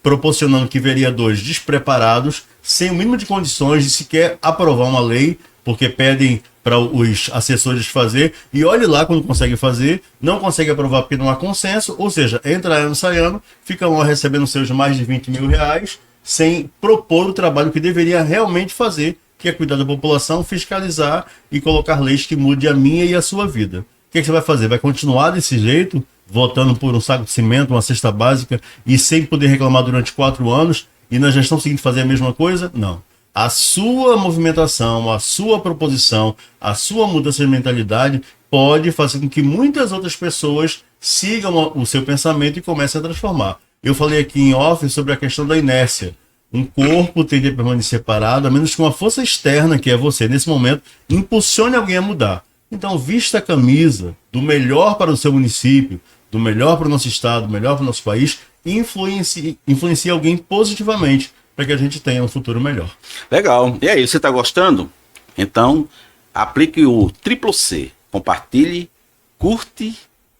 proporcionando que vereadores despreparados, sem o mínimo de condições de sequer aprovar uma lei, porque pedem para os assessores fazer, e olhe lá quando consegue fazer, não consegue aprovar porque não há consenso, ou seja, entra ano, sai ano, fica lá recebendo seus mais de 20 mil reais, sem propor o trabalho que deveria realmente fazer, que é cuidar da população, fiscalizar e colocar leis que mude a minha e a sua vida. O que é que você vai fazer? Vai continuar desse jeito, votando por um saco de cimento, uma cesta básica, e sem poder reclamar durante 4 anos, e na gestão seguinte fazer a mesma coisa? Não. A sua movimentação, a sua proposição, a sua mudança de mentalidade pode fazer com que muitas outras pessoas sigam o seu pensamento e comecem a transformar. Eu falei aqui em off sobre a questão da inércia. Um corpo tende a permanecer parado, a menos que uma força externa, que é você, nesse momento, impulsione alguém a mudar. Então, vista a camisa do melhor para o seu município, do melhor para o nosso estado, do melhor para o nosso país, e influencie alguém positivamente, para que a gente tenha um futuro melhor. Legal. E aí, você está gostando? Então, aplique o triplo C. Compartilhe, curte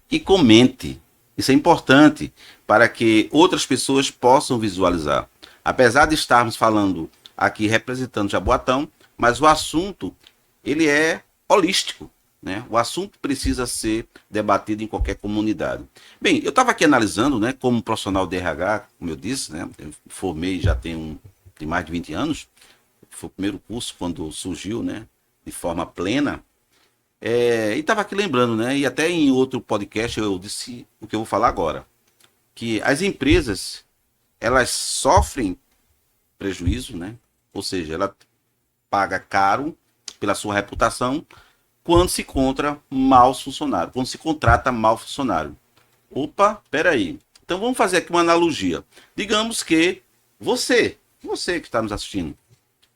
e comente. Isso é importante para que outras pessoas possam visualizar. Apesar de estarmos falando aqui representando Jaboatão, mas o assunto ele é holístico, né? O assunto precisa ser debatido em qualquer comunidade. Bem, eu estava aqui analisando, né, como profissional de RH, como eu disse, né, eu formei já tem mais de 20 anos, foi o primeiro curso quando surgiu, né, de forma plena, e estava aqui lembrando, né, e até em outro podcast eu disse o que eu vou falar agora, que as empresas, elas sofrem prejuízo, né, ou seja, ela paga caro pela sua reputação, quando se encontra maus funcionários, quando se contrata mau funcionário. Opa, peraí. Então vamos fazer aqui uma analogia. Digamos que você que está nos assistindo,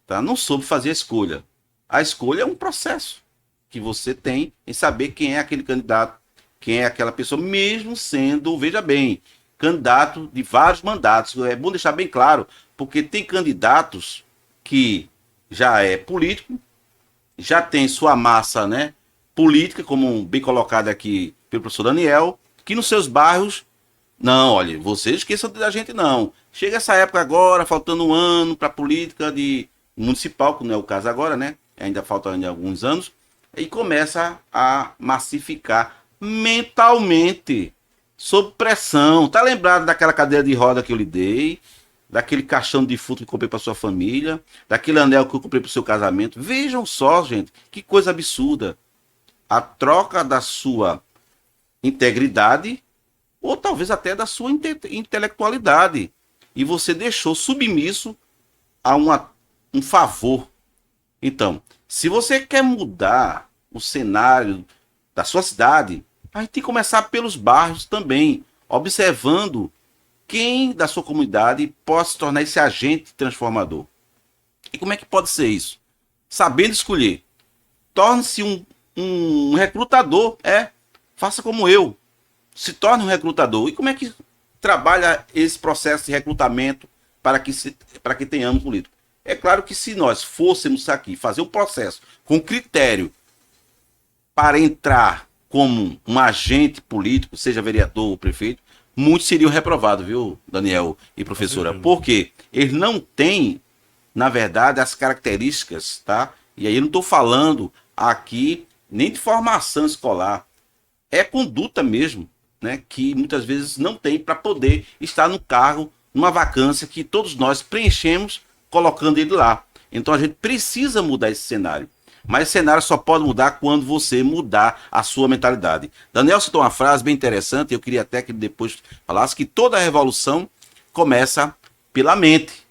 tá, não soube fazer a escolha. A escolha é um processo que você tem em saber quem é aquele candidato, quem é aquela pessoa, mesmo sendo, veja bem, candidato de vários mandatos. É bom deixar bem claro, porque tem candidatos que já é político, já tem sua massa, né, política, como bem colocado aqui pelo professor Daniel, que nos seus bairros, não, olha, vocês esqueçam da gente não. Chega essa época agora, faltando um ano para a política de municipal, que não é o caso agora, né, ainda faltam ainda alguns anos, e começa a massificar mentalmente, sob pressão. Tá lembrado daquela cadeira de roda que eu lhe dei? Daquele caixão de defunto que comprei para sua família, daquele anel que eu comprei para o seu casamento. Vejam só, gente, que coisa absurda. A troca da sua integridade, ou talvez até da sua intelectualidade. E você deixou submisso a um favor. Então, se você quer mudar o cenário da sua cidade, a gente tem que começar pelos bairros também, observando quem da sua comunidade pode se tornar esse agente transformador. E como é que pode ser isso? Sabendo escolher. Torne-se um recrutador. Faça como eu. Se torne um recrutador. E como é que trabalha esse processo de recrutamento para que tenhamos político? É claro que se nós fôssemos aqui fazer um processo com critério para entrar como um agente político, seja vereador ou prefeito, muitos seriam reprovados, viu, Daniel e professora? Porque eles não têm na verdade, as características, tá? E aí eu não estou falando aqui nem de formação escolar, é conduta mesmo, né? Que muitas vezes não tem para poder estar no cargo, numa vacância que todos nós preenchemos colocando ele lá. Então a gente precisa mudar esse cenário. Mas esse cenário só pode mudar quando você mudar a sua mentalidade. Daniel citou uma frase bem interessante, eu queria até que ele depois falasse que toda revolução começa pela mente.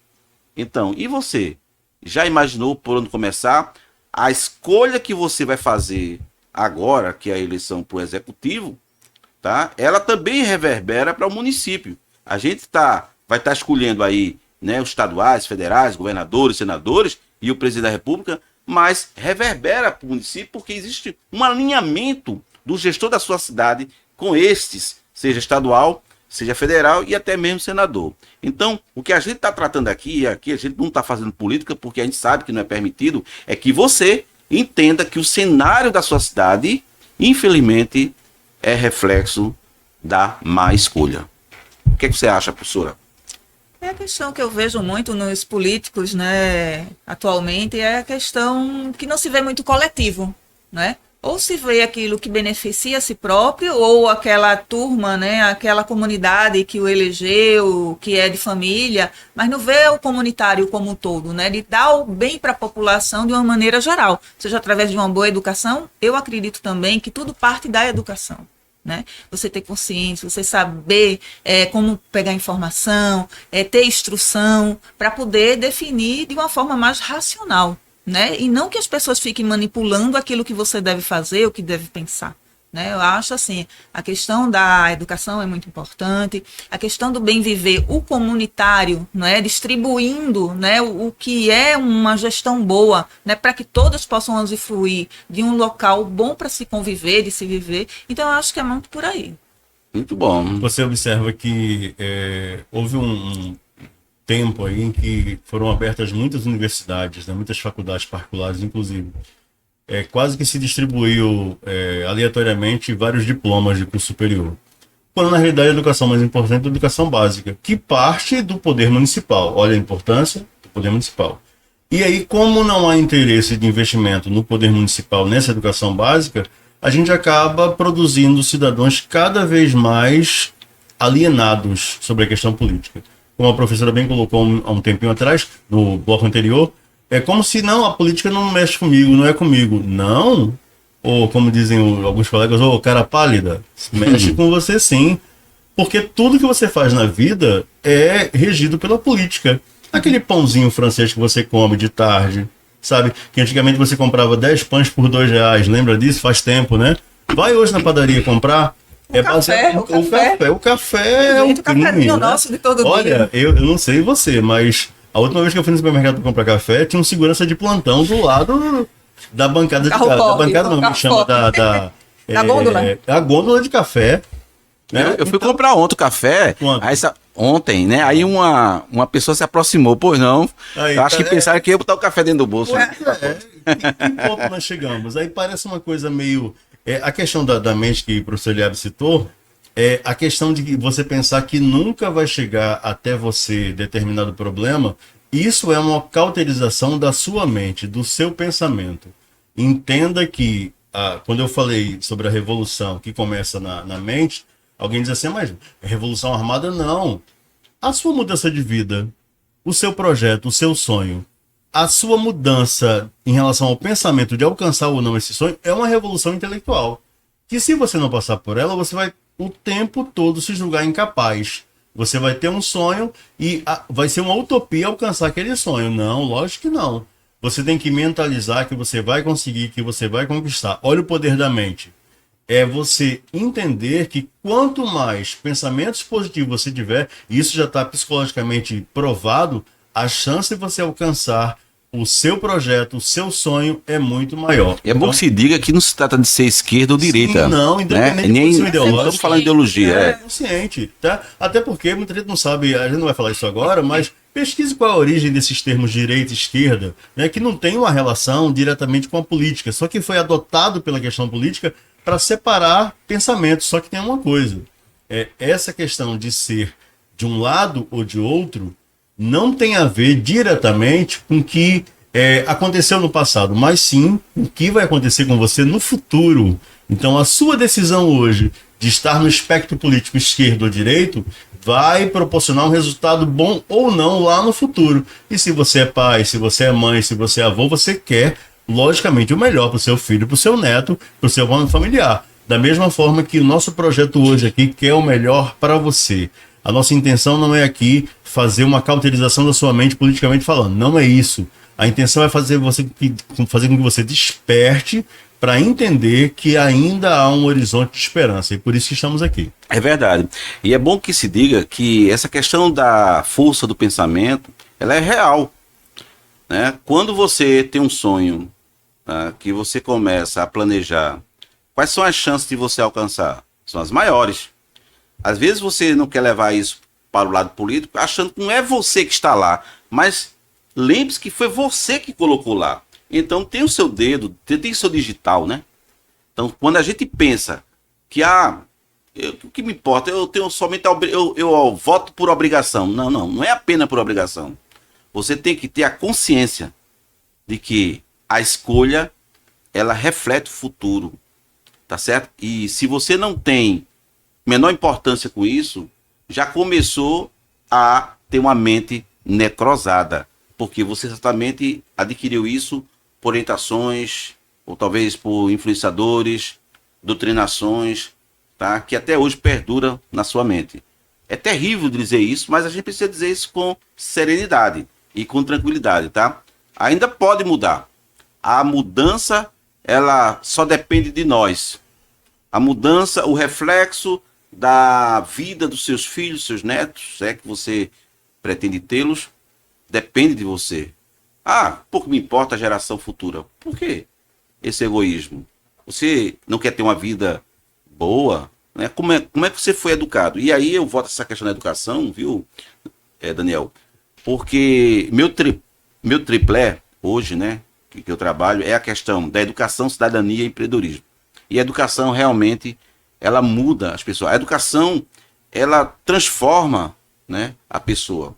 Então, e você? Já imaginou por onde começar? A escolha que você vai fazer agora, que é a eleição para o executivo, tá? Ela também reverbera para o município. A gente vai estar escolhendo aí, né, os estaduais, federais, governadores, senadores e o presidente da República, mas reverbera para o município porque existe um alinhamento do gestor da sua cidade com estes, seja estadual, seja federal e até mesmo senador. Então, o que a gente está tratando aqui a gente não está fazendo política porque a gente sabe que não é permitido, é que você entenda que o cenário da sua cidade, infelizmente, é reflexo da má escolha. O que você acha, professora? É a questão que eu vejo muito nos políticos, né, atualmente, é a questão que não se vê muito coletivo, né? Ou se vê aquilo que beneficia a si próprio, ou aquela turma, né, aquela comunidade que o elegeu, que é de família, mas não vê o comunitário como um todo, né, de dar o bem para a população de uma maneira geral, seja através de uma boa educação. Eu acredito também que tudo parte da educação. Né? Você ter consciência, você saber como pegar informação, ter instrução para poder definir de uma forma mais racional, né? E não que as pessoas fiquem manipulando aquilo que você deve fazer, o que deve pensar. Né? Eu acho assim, a questão da educação é muito importante, a questão do bem viver, o comunitário, né? Distribuindo, né? o que é uma gestão boa, né? Para que todos possam usufruir de um local bom para se conviver, de se viver. Então, eu acho que é muito por aí. Muito bom. Você observa que houve um tempo aí em que foram abertas muitas universidades, né? Muitas faculdades particulares, inclusive. Quase que se distribuiu aleatoriamente vários diplomas de curso superior. Quando na realidade a educação mais importante é a educação básica, que parte do poder municipal. Olha a importância do poder municipal. E aí, como não há interesse de investimento no poder municipal nessa educação básica, a gente acaba produzindo cidadãos cada vez mais alienados sobre a questão política. Como a professora bem colocou há um tempinho atrás, no bloco anterior, é como se, não, a política não mexe comigo, não é comigo. Não. Ou, como dizem alguns colegas, cara pálida, mexe com você sim. Porque tudo que você faz na vida é regido pela política. Aquele pãozinho francês que você come de tarde, sabe? Que antigamente você comprava 10 pães por R$2, lembra disso? Faz tempo, né? Vai hoje na padaria comprar. O café é um cafezinho nosso de todo dia. Olha, eu não sei você, mas a última vez que eu fui no supermercado para comprar café, tinha um segurança de plantão do lado da bancada de café. Da bancada não, me chama da gôndola. A gôndola de café. Né? Eu fui comprar ontem o café, ontem, né? Aí uma pessoa se aproximou, pois não. Aí, eu acho que pensaram que ia botar o café dentro do bolso. Que ponto nós chegamos? Aí parece uma coisa meio... a questão da mente que o professor Eliab citou, é a questão de você pensar que nunca vai chegar até você determinado problema. Isso é uma cauterização da sua mente, do seu pensamento. Entenda que, quando eu falei sobre a revolução que começa na mente, alguém diz assim, mas revolução armada não. A sua mudança de vida, o seu projeto, o seu sonho, a sua mudança em relação ao pensamento de alcançar ou não esse sonho é uma revolução intelectual. Que se você não passar por ela, você vai o tempo todo se julgar incapaz. Você vai ter um sonho e vai ser uma utopia alcançar aquele sonho. Não, lógico que não. Você tem que mentalizar que você vai conseguir, que você vai conquistar. Olha o poder da mente. É você entender que quanto mais pensamentos positivos você tiver, e isso já está psicologicamente provado, a chance de você alcançar o seu projeto, o seu sonho é muito maior. É bom que se diga que não se trata de ser esquerda ou direita. Sim, não, independente né? de posição ideológica. Estamos falando de ideologia. É consciente, tá? Até porque muita gente não sabe, a gente não vai falar isso agora, mas pesquise qual é a origem desses termos direita e esquerda, né? Que não tem uma relação diretamente com a política, só que foi adotado pela questão política para separar pensamentos. Só que tem uma coisa, essa questão de ser de um lado ou de outro, não tem a ver diretamente com o que aconteceu no passado, mas sim o que vai acontecer com você no futuro. Então, a sua decisão hoje de estar no espectro político esquerdo ou direito vai proporcionar um resultado bom ou não lá no futuro. E se você é pai, se você é mãe, se você é avô, você quer, logicamente, o melhor para o seu filho, para o seu neto, para o seu familiar. Da mesma forma que o nosso projeto hoje aqui quer o melhor para você. A nossa intenção não é aqui fazer uma cauterização da sua mente politicamente falando. Não é isso. A intenção é fazer com que você desperte para entender que ainda há um horizonte de esperança. E por isso que estamos aqui. É verdade. E é bom que se diga que essa questão da força do pensamento, ela é real. Né? Quando você tem um sonho, tá, que você começa a planejar, quais são as chances de você alcançar? São as maiores. Às vezes você não quer levar isso para o lado político, achando que não é você que está lá, mas lembre-se que foi você que colocou lá. Então tem o seu dedo, tem o seu digital, né? Então quando a gente pensa que o que me importa, eu tenho somente eu voto por obrigação. Não é apenas por obrigação. Você tem que ter a consciência de que a escolha, ela reflete o futuro, tá certo? E se você não tem menor importância com isso, já começou a ter uma mente necrosada, porque você exatamente adquiriu isso por orientações, ou talvez por influenciadores, doutrinações, tá? Que até hoje perdura na sua mente. É terrível dizer isso, mas a gente precisa dizer isso com serenidade e com tranquilidade, tá? Ainda pode mudar. A mudança, ela só depende de nós. A mudança, o reflexo da vida dos seus filhos, seus netos, se é que você pretende tê-los, depende de você. Pouco me importa a geração futura. Por quê esse egoísmo? Você não quer ter uma vida boa? Né? Como é que você foi educado? E aí eu volto a essa questão da educação, viu, Daniel? Porque meu triplé, hoje, né, que eu trabalho, é a questão da educação, cidadania e empreendedorismo. E a educação realmente, ela muda as pessoas. A educação, ela transforma, né, a pessoa.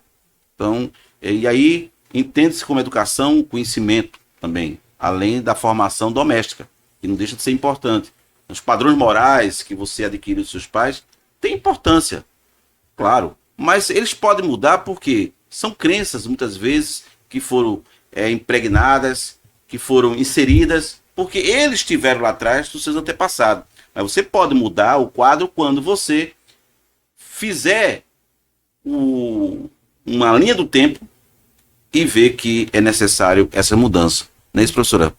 Então, e aí entende-se como educação, conhecimento também, além da formação doméstica, que não deixa de ser importante. Os padrões morais que você adquire dos seus pais têm importância, claro, mas eles podem mudar porque são crenças, muitas vezes, que foram impregnadas, que foram inseridas, porque eles estiveram lá atrás dos seus antepassados. Mas você pode mudar o quadro quando você fizer uma linha do tempo e ver que é necessário essa mudança. Não é isso, professora?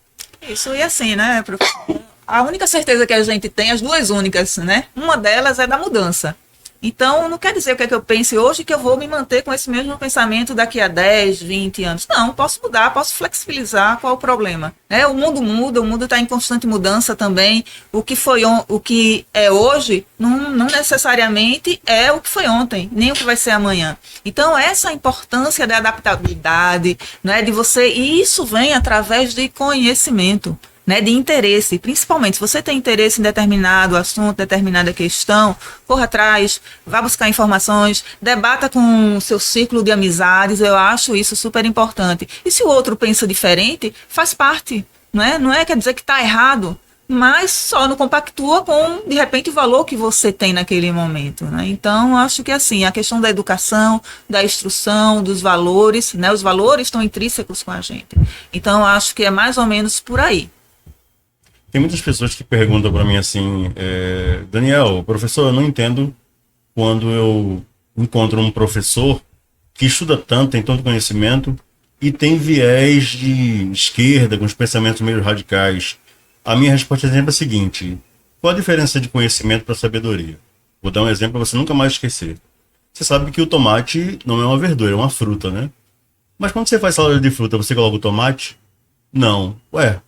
Isso, e assim, né, professor? A única certeza que a gente tem, as duas únicas, né? Uma delas é da mudança. Então, não quer dizer o que é que eu pense hoje que eu vou me manter com esse mesmo pensamento daqui a 10, 20 anos. Não, posso mudar, posso flexibilizar, qual o problema? O mundo muda, o mundo está em constante mudança também. O que é hoje não necessariamente é o que foi ontem, nem o que vai ser amanhã. Então, essa importância da adaptabilidade, né, de você, e isso vem através de conhecimento. Né, de interesse, principalmente se você tem interesse em determinado assunto, determinada questão, corra atrás, vá buscar informações, debata com o seu círculo de amizades, eu acho isso super importante. E se o outro pensa diferente, faz parte, não é quer dizer que está errado, mas só não compactua com, de repente, o valor que você tem naquele momento. Né? Então, acho que assim, a questão da educação, da instrução, dos valores, né, os valores estão intrínsecos com a gente. Então, acho que é mais ou menos por aí. Tem muitas pessoas que perguntam para mim assim, Daniel, professor, eu não entendo quando eu encontro um professor que estuda tanto, tem tanto conhecimento e tem viés de esquerda, com os pensamentos meio radicais. A minha resposta é sempre a seguinte: qual a diferença de conhecimento para sabedoria? Vou dar um exemplo para você nunca mais esquecer. Você sabe que o tomate não é uma verdura, é uma fruta, né? Mas quando você faz salada de fruta, você coloca o tomate? Não.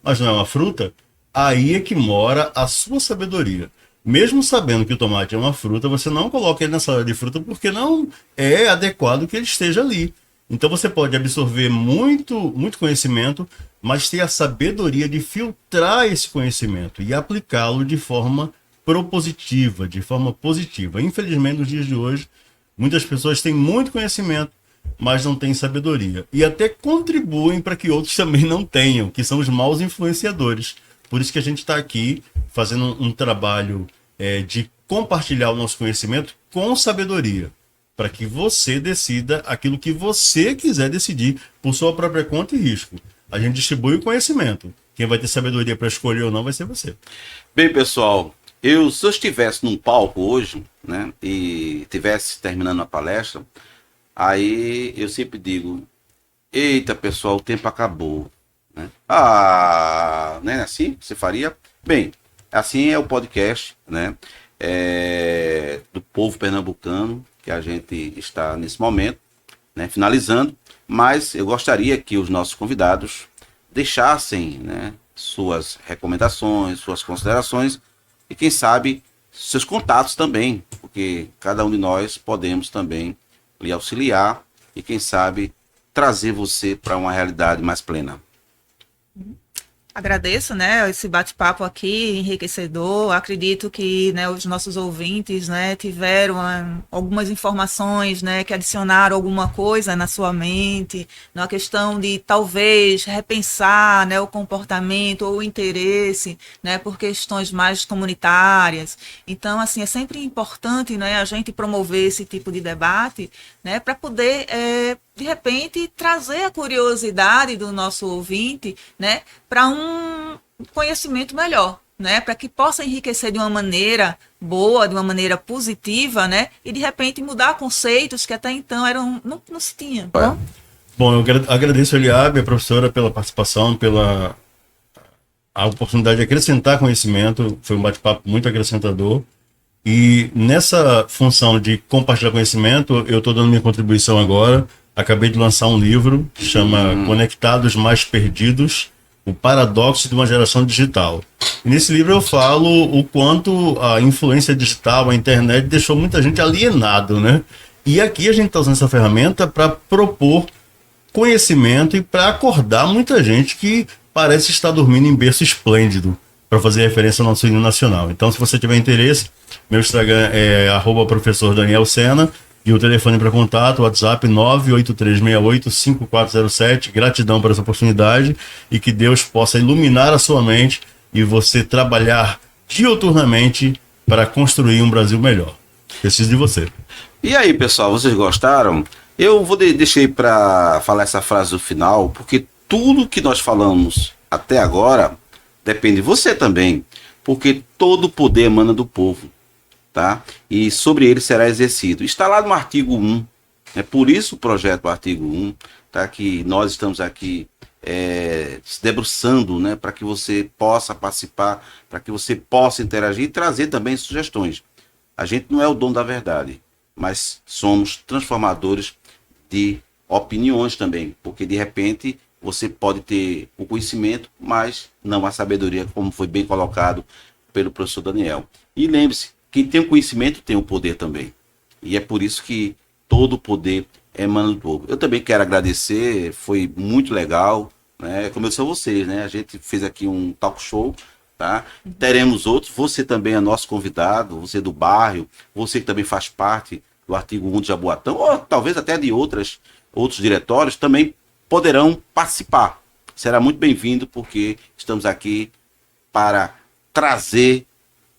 Mas não é uma fruta? Aí é que mora a sua sabedoria. Mesmo sabendo que o tomate é uma fruta, você não coloca ele na salada de fruta porque não é adequado que ele esteja ali. Então você pode absorver muito conhecimento, mas ter a sabedoria de filtrar esse conhecimento e aplicá-lo de forma propositiva, de forma positiva. Infelizmente, nos dias de hoje, muitas pessoas têm muito conhecimento, mas não têm sabedoria. E até contribuem para que outros também não tenham, que são os maus influenciadores. Por isso que a gente está aqui fazendo um trabalho de compartilhar o nosso conhecimento com sabedoria, para que você decida aquilo que você quiser decidir por sua própria conta e risco. A gente distribui o conhecimento. Quem vai ter sabedoria para escolher ou não vai ser você. Bem, pessoal, se eu estivesse num palco hoje, né, e estivesse terminando a palestra, aí eu sempre digo, eita, pessoal, o tempo acabou. Né? Não é assim que você faria? Bem, assim é o podcast, né, do povo pernambucano, que a gente está nesse momento, né, finalizando, mas eu gostaria que os nossos convidados deixassem, né, suas recomendações, suas considerações e, quem sabe, seus contatos também, porque cada um de nós podemos também lhe auxiliar e, quem sabe, trazer você para uma realidade mais plena. Agradeço, né, esse bate-papo aqui, enriquecedor. Acredito que, né, os nossos ouvintes, né, tiveram algumas informações, né, que adicionaram alguma coisa na sua mente, na questão de talvez repensar, né, o comportamento ou o interesse, né, por questões mais comunitárias. Então, assim, é sempre importante, né, a gente promover esse tipo de debate, né, para poder de repente, trazer a curiosidade do nosso ouvinte, né, para um conhecimento melhor, né, para que possa enriquecer de uma maneira boa, de uma maneira positiva, né, e de repente mudar conceitos que até então não se tinha. Tá? Bom, eu agradeço a Eliabe, a professora, pela participação, pela a oportunidade de acrescentar conhecimento. Foi um bate-papo muito acrescentador. E nessa função de compartilhar conhecimento, eu estou dando minha contribuição agora. Acabei de lançar um livro, chama Conectados Mais Perdidos, o paradoxo de uma geração digital. E nesse livro eu falo o quanto a influência digital, a internet, deixou muita gente alienado, né? E aqui a gente está usando essa ferramenta para propor conhecimento e para acordar muita gente que parece estar dormindo em berço esplêndido, para fazer referência ao nosso hino nacional. Então, se você tiver interesse, meu Instagram é @professor_Daniel_Sena. E o telefone para contato, o WhatsApp 983685407. Gratidão por essa oportunidade e que Deus possa iluminar a sua mente e você trabalhar diuturnamente para construir um Brasil melhor. Preciso de você. E aí, pessoal, vocês gostaram? Eu deixei para falar essa frase no final, porque tudo que nós falamos até agora depende de você também, porque todo o poder emana do povo. Tá? E sobre ele será exercido. Está lá no artigo 1, é por isso o projeto do artigo 1, tá? Que nós estamos aqui se debruçando, né? Para que você possa participar, para que você possa interagir e trazer também sugestões. A gente não é o dono da verdade, mas somos transformadores de opiniões também, porque de repente você pode ter o conhecimento, mas não a sabedoria, como foi bem colocado pelo professor Daniel. E lembre-se, quem tem o conhecimento tem o poder também. E é por isso que todo o poder emana do povo. Eu também quero agradecer, foi muito legal, né? Como eu disse a vocês, né? A gente fez aqui um talk show, tá? Teremos outros. Você também é nosso convidado, você do bairro, você que também faz parte do artigo 1 de Jaboatão, ou talvez até de outros diretórios, também poderão participar. Será muito bem-vindo, porque estamos aqui para trazer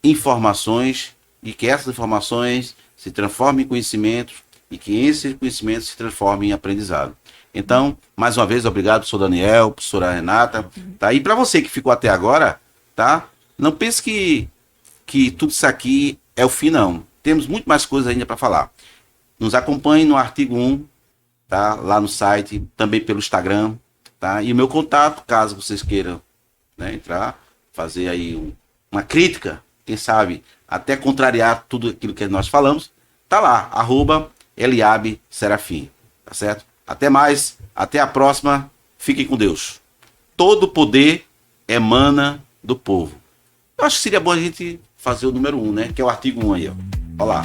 informações e que essas informações se transformem em conhecimentos e que esses conhecimentos se transformem em aprendizado. Então, mais uma vez, obrigado, professor Daniel, professora Renata. Tá? E para você que ficou até agora, tá? Não pense que tudo isso aqui é o fim, não. Temos muito mais coisas ainda para falar. Nos acompanhe no artigo 1, tá? Lá no site, também pelo Instagram. Tá? E o meu contato, caso vocês queiram, né, entrar, fazer aí uma crítica, quem sabe até contrariar tudo aquilo que nós falamos, tá lá, @Eliabe_Serafim, tá certo? Até mais, até a próxima, fiquem com Deus. Todo poder emana do povo. Eu acho que seria bom a gente fazer o número 1, né? Que é o artigo 1 aí, ó. Olha lá,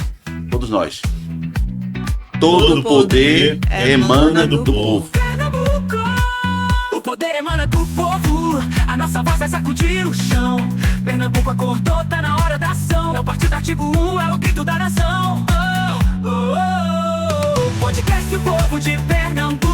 todos nós. Todo poder emana do povo. O poder emana do povo, a nossa voz vai sacudir o chão. Pernambuco acordou, tá na hora da ação. É o partido artigo 1, é o grito da nação. Pode podcast do povo de Pernambuco.